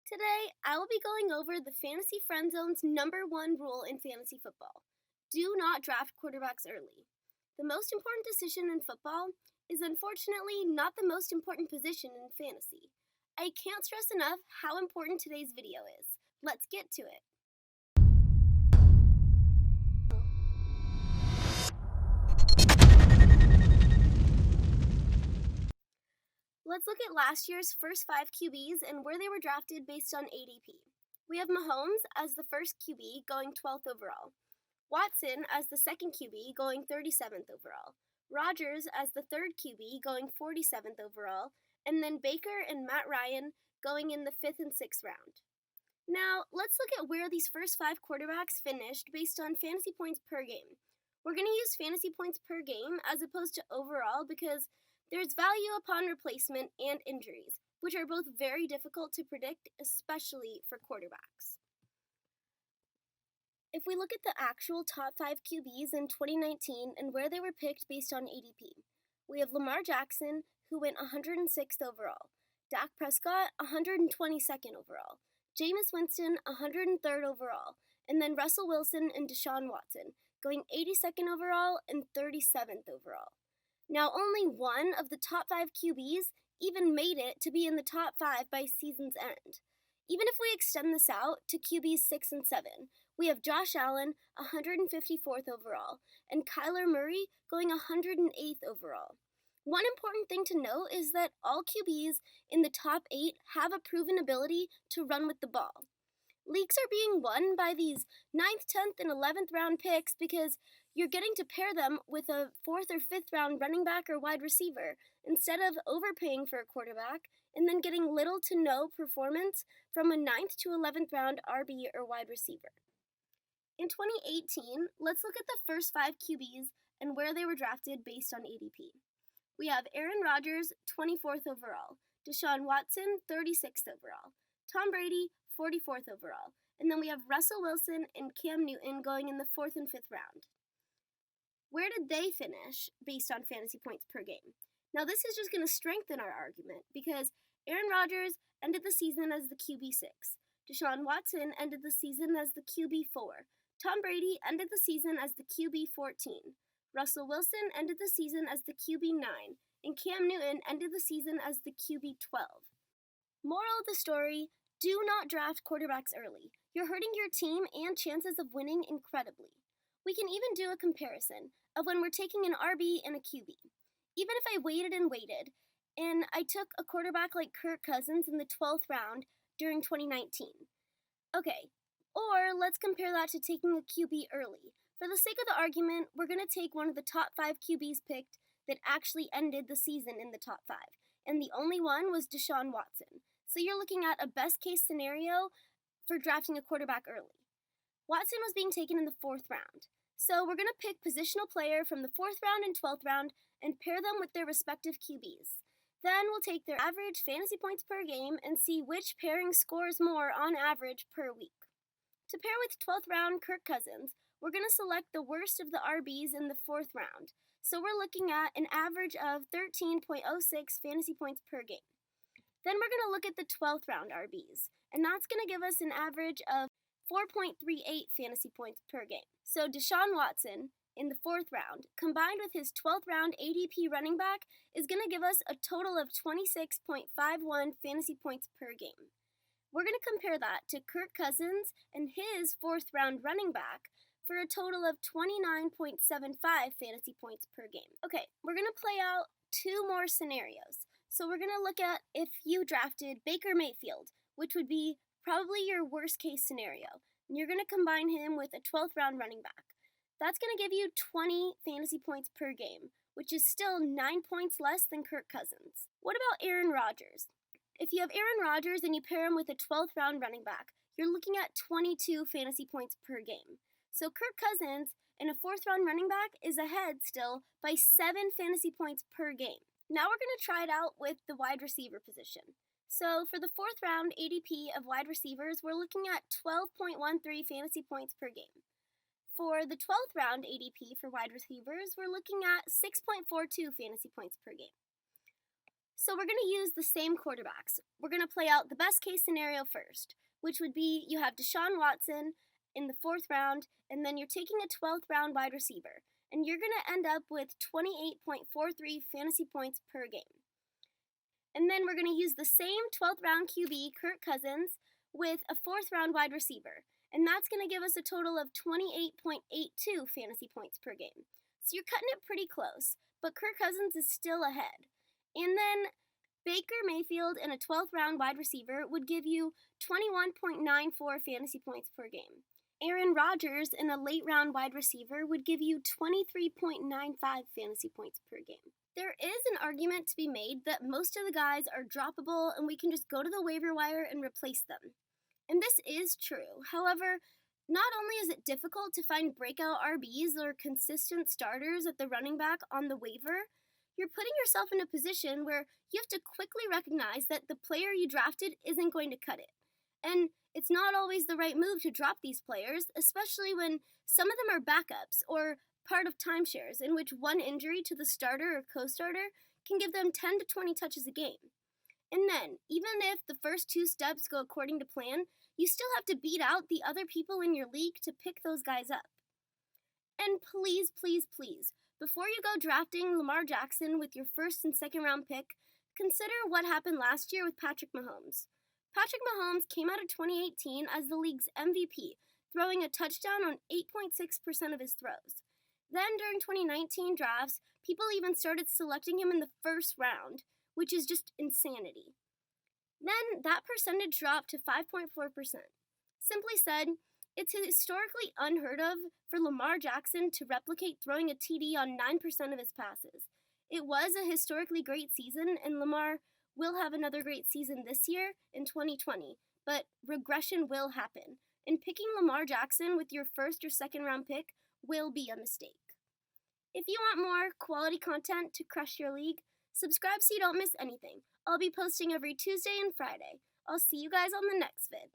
Today, I will be going over the Fantasy Friend Zone's #1 rule in fantasy football. Do not draft quarterbacks early. The most important decision in football is unfortunately not the most important position in fantasy. I can't stress enough how important today's video is. Let's get to it. Let's look at last year's first 5 QBs and where they were drafted based on ADP. We have Mahomes as the first QB going 12th overall, Watson as the second QB going 37th overall, Rodgers as the third QB going 47th overall, and then Baker and Matt Ryan going in the 5th and 6th round. Now, let's look at where these first 5 quarterbacks finished based on fantasy points per game. We're going to use fantasy points per game as opposed to overall because there's value upon replacement and injuries, which are both very difficult to predict, especially for quarterbacks. If we look at the actual top 5 QBs in 2019 and where they were picked based on ADP, we have Lamar Jackson, who went 106th overall, Dak Prescott, 122nd overall, Jameis Winston, 103rd overall, and then Russell Wilson and Deshaun Watson, going 82nd overall and 37th overall. Now, only one of the top 5 QBs even made it to be in the top 5 by season's end. Even if we extend this out to QBs 6 and 7, we have Josh Allen, 154th overall, and Kyler Murray going 108th overall. One important thing to note is that all QBs in the top 8 have a proven ability to run with the ball. Leagues are being won by these 9th, 10th, and 11th round picks because you're getting to pair them with a 4th or 5th round running back or wide receiver instead of overpaying for a quarterback and then getting little to no performance from a 9th to 11th round RB or wide receiver. In 2018, let's look at the first 5 QBs and where they were drafted based on ADP. We have Aaron Rodgers, 24th overall, Deshaun Watson, 36th overall, Tom Brady, 44th overall, and then we have Russell Wilson and Cam Newton going in the 4th and 5th round. Where did they finish based on fantasy points per game? Now, this is just going to strengthen our argument because Aaron Rodgers ended the season as the QB6, Deshaun Watson ended the season as the QB4, Tom Brady ended the season as the QB14, Russell Wilson ended the season as the QB9, and Cam Newton ended the season as the QB12. Moral of the story, do not draft quarterbacks early. You're hurting your team and chances of winning incredibly. We can even do a comparison of when we're taking an RB and a QB. Even if I waited and I took a quarterback like Kirk Cousins in the 12th round during 2019. Okay, or let's compare that to taking a QB early. For the sake of the argument, we're going to take one of the top 5 QBs picked that actually ended the season in the top 5, and the only one was Deshaun Watson. So you're looking at a best case scenario for drafting a quarterback early. Watson was being taken in the 4th round. So we're going to pick positional player from the 4th round and 12th round and pair them with their respective QBs. Then we'll take their average fantasy points per game and see which pairing scores more on average per week. To pair with 12th round Kirk Cousins, we're going to select the worst of the RBs in the 4th round. So we're looking at an average of 13.06 fantasy points per game. Then we're going to look at the 12th round RBs, and that's going to give us an average of 4.38 fantasy points per game. So Deshaun Watson in the 4th round, combined with his 12th round ADP running back, is going to give us a total of 26.51 fantasy points per game. We're going to compare that to Kirk Cousins and his 4th round running back for a total of 29.75 fantasy points per game. Okay, we're going to play out 2 more scenarios. So we're going to look at if you drafted Baker Mayfield, which would be probably your worst case scenario, and you're going to combine him with a 12th round running back. That's going to give you 20 fantasy points per game, which is still 9 points less than Kirk Cousins. What about Aaron Rodgers? If you have Aaron Rodgers and you pair him with a 12th round running back, you're looking at 22 fantasy points per game. So Kirk Cousins and a 4th round running back is ahead still by 7 fantasy points per game. Now we're going to try it out with the wide receiver position. So for the 4th round ADP of wide receivers, we're looking at 12.13 fantasy points per game. For the 12th round ADP for wide receivers, we're looking at 6.42 fantasy points per game. So we're going to use the same quarterbacks. We're going to play out the best case scenario first, which would be you have Deshaun Watson in the 4th round, and then you're taking a 12th round wide receiver, and you're going to end up with 28.43 fantasy points per game. And then we're going to use the same 12th round QB, Kirk Cousins, with a 4th round wide receiver, and that's going to give us a total of 28.82 fantasy points per game. So you're cutting it pretty close, but Kirk Cousins is still ahead. And then Baker Mayfield in a 12th round wide receiver would give you 21.94 fantasy points per game. Aaron Rodgers in a late round wide receiver would give you 23.95 fantasy points per game. There is an argument to be made that most of the guys are droppable and we can just go to the waiver wire and replace them. And this is true. However, not only is it difficult to find breakout RBs or consistent starters at the running back on the waiver, you're putting yourself in a position where you have to quickly recognize that the player you drafted isn't going to cut it. And it's not always the right move to drop these players, especially when some of them are backups or part of timeshares in which one injury to the starter or co-starter can give them 10 to 20 touches a game. And then, even if the first 2 steps go according to plan, you still have to beat out the other people in your league to pick those guys up. And please, please, please, before you go drafting Lamar Jackson with your 1st and 2nd round pick, consider what happened last year with Patrick Mahomes. Patrick Mahomes came out of 2018 as the league's MVP, throwing a touchdown on 8.6% of his throws. Then during 2019 drafts, people even started selecting him in the 1st round, which is just insanity. Then that percentage dropped to 5.4%. Simply said, it's historically unheard of for Lamar Jackson to replicate throwing a TD on 9% of his passes. It was a historically great season, and Lamar will have another great season this year in 2020, but regression will happen, and picking Lamar Jackson with your 1st or 2nd round pick will be a mistake. If you want more quality content to crush your league, subscribe so you don't miss anything. I'll be posting every Tuesday and Friday. I'll see you guys on the next vid.